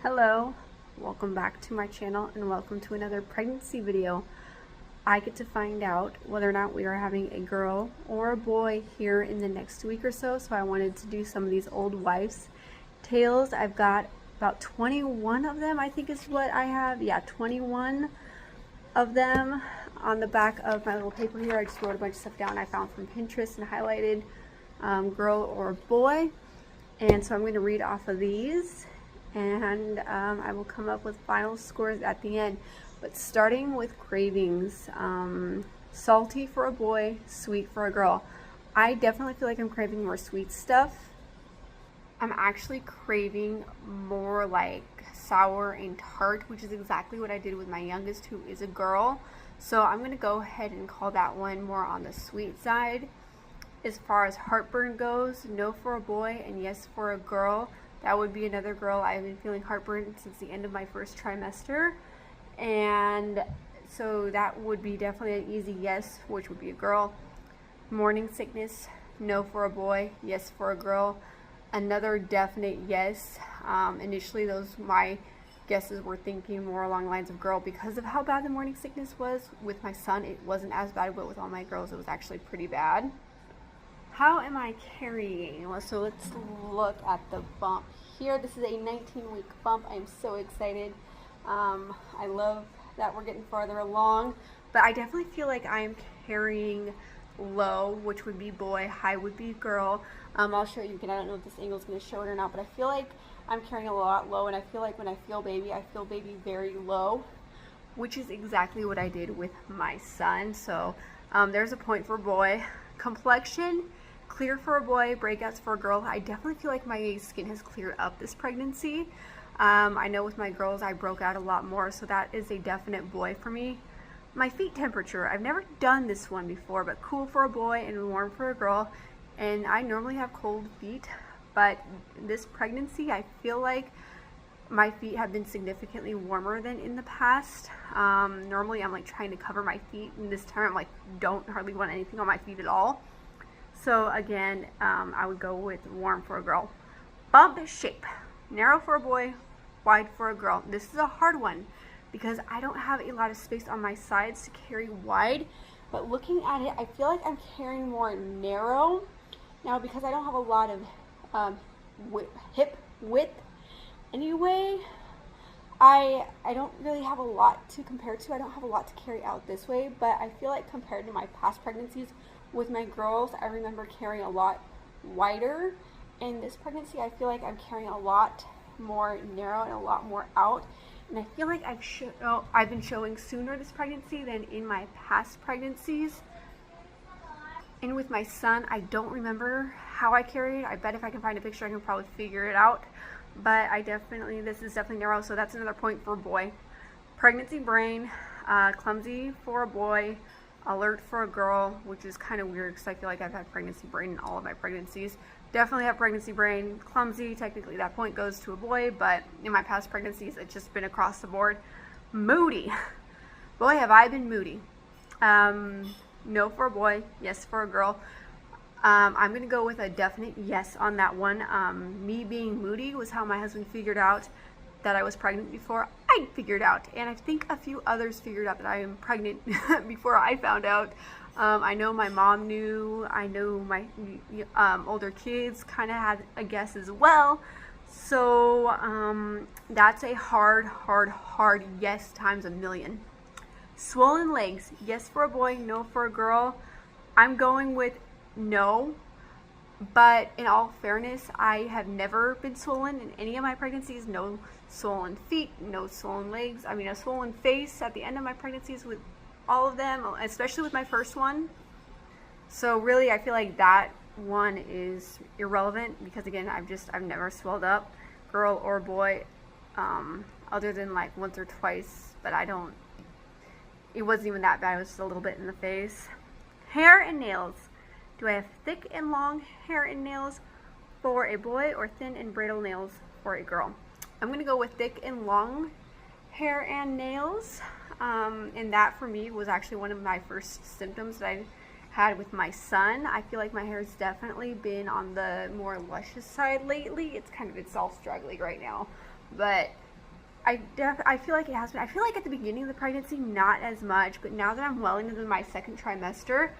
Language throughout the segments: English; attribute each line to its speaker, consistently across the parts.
Speaker 1: Hello, welcome back to my channel and welcome to another pregnancy video. I get to find out whether or not we are having a girl or a boy here in the next week or so, I wanted to do some of these old wives' tales. I've got about 21 of them, I think is what I have. Yeah, 21 of them on the back of my little paper here. I just wrote a bunch of stuff down I found from Pinterest and highlighted girl or boy. And so I'm going to read off of these, and I will come up with final scores at the end. But starting with cravings, salty for a boy, sweet for a girl. I definitely feel like I'm craving more sweet stuff. I'm actually craving more like sour and tart, which is exactly what I did with my youngest, who is a girl. So I'm going to go ahead and call that one more on the sweet side. As far as heartburn goes, no for a boy and yes for a girl. That would be another girl. I've been feeling heartburn since the end of my first trimester, and so that would be definitely an easy yes, which would be a girl. Morning sickness, no for a boy, yes for a girl. Another definite yes. Initially my guesses were thinking more along the lines of girl because of how bad the morning sickness was. With my son it wasn't as bad, but with all my girls it was actually pretty bad. How am I carrying? So let's look at the bump here. This is a 19-week bump. I'm so excited. I love that we're getting farther along, but I definitely feel like I'm carrying low, which would be boy, high would be girl. I'll show you again. I don't know if this angle is going to show it or not, but I feel like I'm carrying a lot low, and I feel like when I feel baby very low, which is exactly what I did with my son. So there's a point for boy. Complexion, clear for a boy, breakouts for a girl. I definitely feel like my skin has cleared up this pregnancy. I know with my girls I broke out a lot more, so that is a definite boy for me. My feet temperature, I've never done this one before, but cool for a boy and warm for a girl. And I normally have cold feet, but this pregnancy I feel like my feet have been significantly warmer than in the past. Normally I'm like trying to cover my feet, and this time I'm like don't hardly want anything on my feet at all. So again, I would go with warm for a girl. Bump shape, narrow for a boy, wide for a girl. This is a hard one because I don't have a lot of space on my sides to carry wide, but looking at it, I feel like I'm carrying more narrow. Now because I don't have a lot of hip width anyway, I don't really have a lot to compare to. I don't have a lot to carry out this way, but I feel like compared to my past pregnancies with my girls, I remember carrying a lot wider. In this pregnancy, I feel like I'm carrying a lot more narrow and a lot more out. And I feel like I've been showing sooner this pregnancy than in my past pregnancies. And with my son, I don't remember how I carried. I bet if I can find a picture, I can probably figure it out. But this is definitely narrow, so that's another point for a boy. Pregnancy brain, clumsy for a boy, alert for a girl, which is kind of weird because I feel like I've had pregnancy brain in all of my pregnancies. Definitely have pregnancy brain. Clumsy, technically that point goes to a boy, but in my past pregnancies it's just been across the board. Moody, boy have I been moody. No for a boy, yes for a girl. I'm gonna go with a definite yes on that one. Me being moody was how my husband figured out that I was pregnant before I figured out, and I think a few others figured out that I am pregnant before I found out. I know my mom knew. I know my older kids kind of had a guess as well. So that's a hard yes times a million. Swollen legs, yes for a boy, no for a girl. I'm going with no, but in all fairness, I have never been swollen in any of my pregnancies. No swollen feet, no swollen legs. I mean, a swollen face at the end of my pregnancies with all of them, especially with my first one. So really, I feel like that one is irrelevant because again, I've never swelled up, girl or boy, other than like once or twice, but it wasn't even that bad. It was just a little bit in the face. Hair and nails. Do I have thick and long hair and nails for a boy or thin and brittle nails for a girl? I'm going to go with thick and long hair and nails. And that for me was actually one of my first symptoms that I had with my son. I feel like my hair has definitely been on the more luscious side lately. It's all struggling right now. But I feel like it has been. I feel like at the beginning of the pregnancy, not as much, but now that I'm well into my second trimester,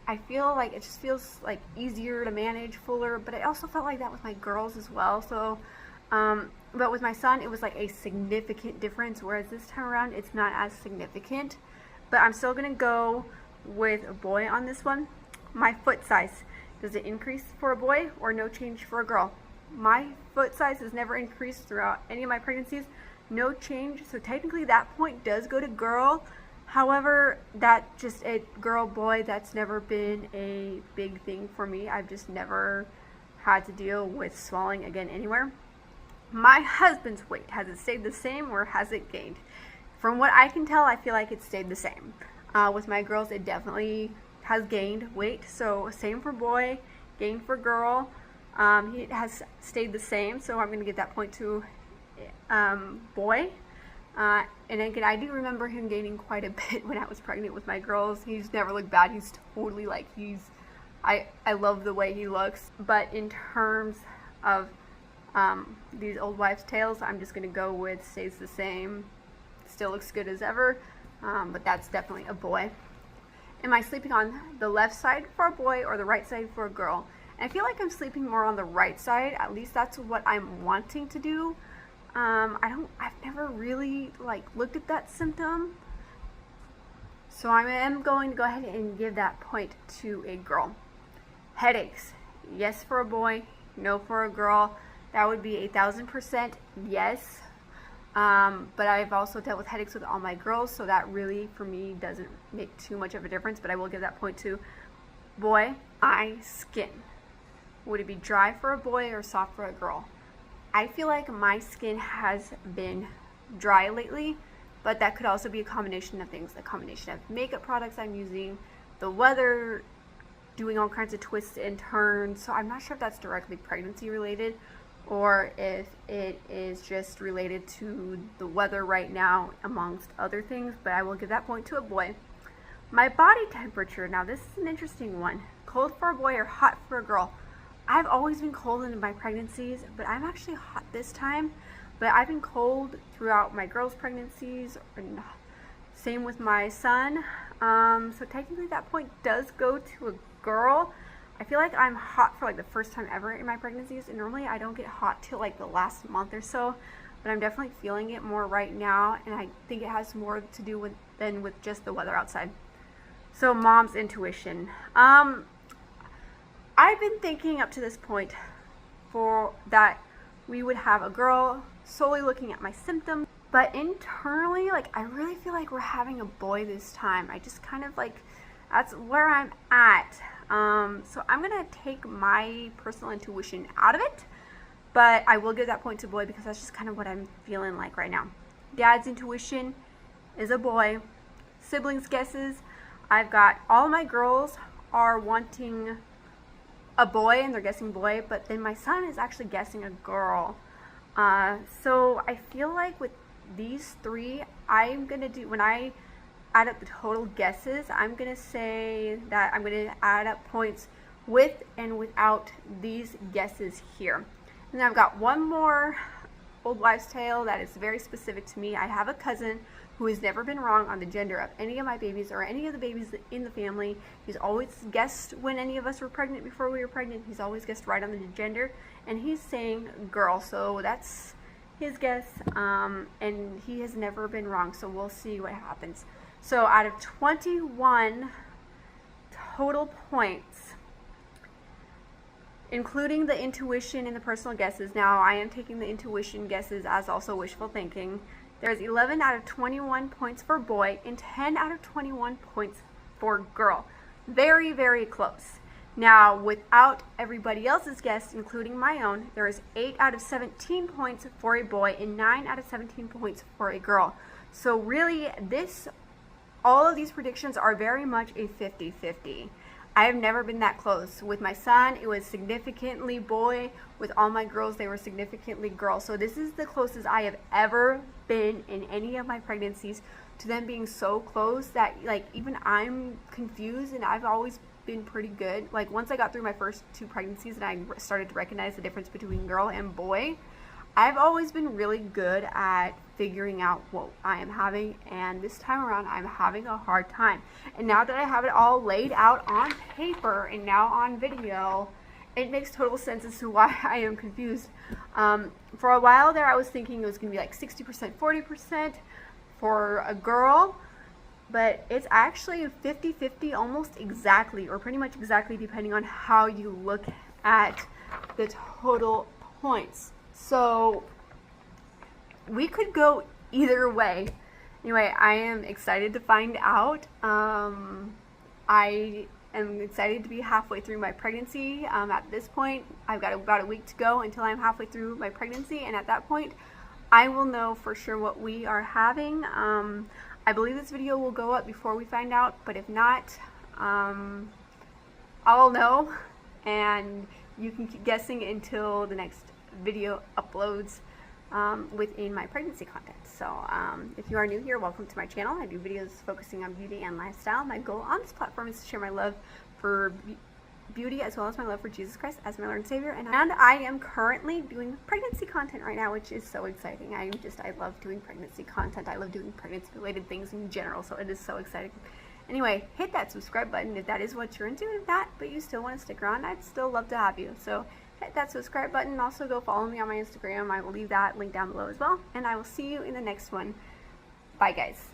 Speaker 1: I feel like it just feels like easier to manage, fuller, but I also felt like that with my girls as well. So, but with my son, it was like a significant difference, whereas this time around, it's not as significant. But I'm still gonna go with a boy on this one. My foot size, does it increase for a boy or no change for a girl? My foot size has never increased throughout any of my pregnancies, no change, so technically that point does go to girl. However, that just a girl boy, that's never been a big thing for me. I've just never had to deal with swallowing again anywhere. My husband's weight, has it stayed the same or has it gained? From what I can tell, I feel like it stayed the same. With my girls, it definitely has gained weight, so same for boy, gained for girl. He has stayed the same, so I'm going to give that point to boy. And again, I do remember him gaining quite a bit when I was pregnant with my girls. He's never looked bad. He's totally like, I love the way he looks. But in terms of these old wives' tales, I'm just going to go with stays the same. Still looks good as ever, but that's definitely a boy. Am I sleeping on the left side for a boy or the right side for a girl? And I feel like I'm sleeping more on the right side. At least that's what I'm wanting to do. I've never really like looked at that symptom. So I am going to go ahead and give that point to a girl. Headaches, yes for a boy, no for a girl. That would be 1,000% yes. But I've also dealt with headaches with all my girls, so that really for me doesn't make too much of a difference, but I will give that point to boy. Eye, skin, would it be dry for a boy or soft for a girl? I feel like my skin has been dry lately, but that could also be a combination of things, the combination of makeup products I'm using, the weather doing all kinds of twists and turns, so I'm not sure if that's directly pregnancy related or if it is just related to the weather right now amongst other things, but I will give that point to a boy. My body temperature, now this is an interesting one. Cold for a boy or hot for a girl? I've always been cold in my pregnancies, but I'm actually hot this time. But I've been cold throughout my girls' pregnancies, and same with my son. So technically that point does go to a girl. I feel like I'm hot for like the first time ever in my pregnancies, and normally I don't get hot till like the last month or so, but I'm definitely feeling it more right now, and I think it has more to do with than with just the weather outside. So mom's intuition. I've been thinking up to this point for that we would have a girl solely looking at my symptoms, but internally, like, I really feel like we're having a boy this time. I just kind of like, that's where I'm at. So I'm gonna take my personal intuition out of it, but I will give that point to boy because that's just kind of what I'm feeling like right now. Dad's intuition is a boy. Siblings guesses, I've got all my girls are wanting a boy and they're guessing boy, but then my son is actually guessing a girl. So I feel like with these three, I'm gonna do, when I add up the total guesses, I'm gonna say that I'm gonna add up points with and without these guesses here. And then I've got one more old wives' tale that is very specific to me. I have a cousin who has never been wrong on the gender of any of my babies or any of the babies in the family. He's always guessed when any of us were pregnant before we were pregnant. He's always guessed right on the gender, and he's saying girl, so that's his guess, and he has never been wrong, so we'll see what happens. So out of 21 total points, including the intuition and the personal guesses, now I am taking the intuition guesses as also wishful thinking, there's 11 out of 21 points for boy and 10 out of 21 points for girl. Very, very close. Now, without everybody else's guess, including my own, there is 8 out of 17 points for a boy and 9 out of 17 points for a girl. So really, all of these predictions are very much a 50-50. I have never been that close. With my son, it was significantly boy. With all my girls, they were significantly girl. So this is the closest I have ever been in any of my pregnancies to them being so close that like even I'm confused, and I've always been pretty good. Like once I got through my first 2 pregnancies and I started to recognize the difference between girl and boy, I've always been really good at figuring out what I am having, and this time around I'm having a hard time. And now that I have it all laid out on paper and now on video, it makes total sense as to why I am confused. For a while there I was thinking it was going to be like 60%, 40% for a girl, but it's actually 50-50, almost exactly, or pretty much exactly, depending on how you look at the total points. So we could go either way. Anyway, I am excited to find out. I am excited to be halfway through my pregnancy. At this point, I've got about a week to go until I'm halfway through my pregnancy, and at that point, I will know for sure what we are having. I believe this video will go up before we find out, but if not, I'll know, and you can keep guessing until the next video uploads within my pregnancy content. So if you are new here, welcome to my channel. I do videos focusing on beauty and lifestyle. My goal on this platform is to share my love for beauty as well as my love for Jesus Christ as my Lord and Savior. And I am currently doing pregnancy content right now, which is so exciting. I love doing pregnancy content. I love doing pregnancy related things in general, so it is so exciting. Anyway, hit that subscribe button if that is what you're into. If not, but you still want to stick around, I'd still love to have you. So hit that subscribe button. Also go follow me on my Instagram. I will leave that link down below as well. And I will see you in the next one. Bye guys.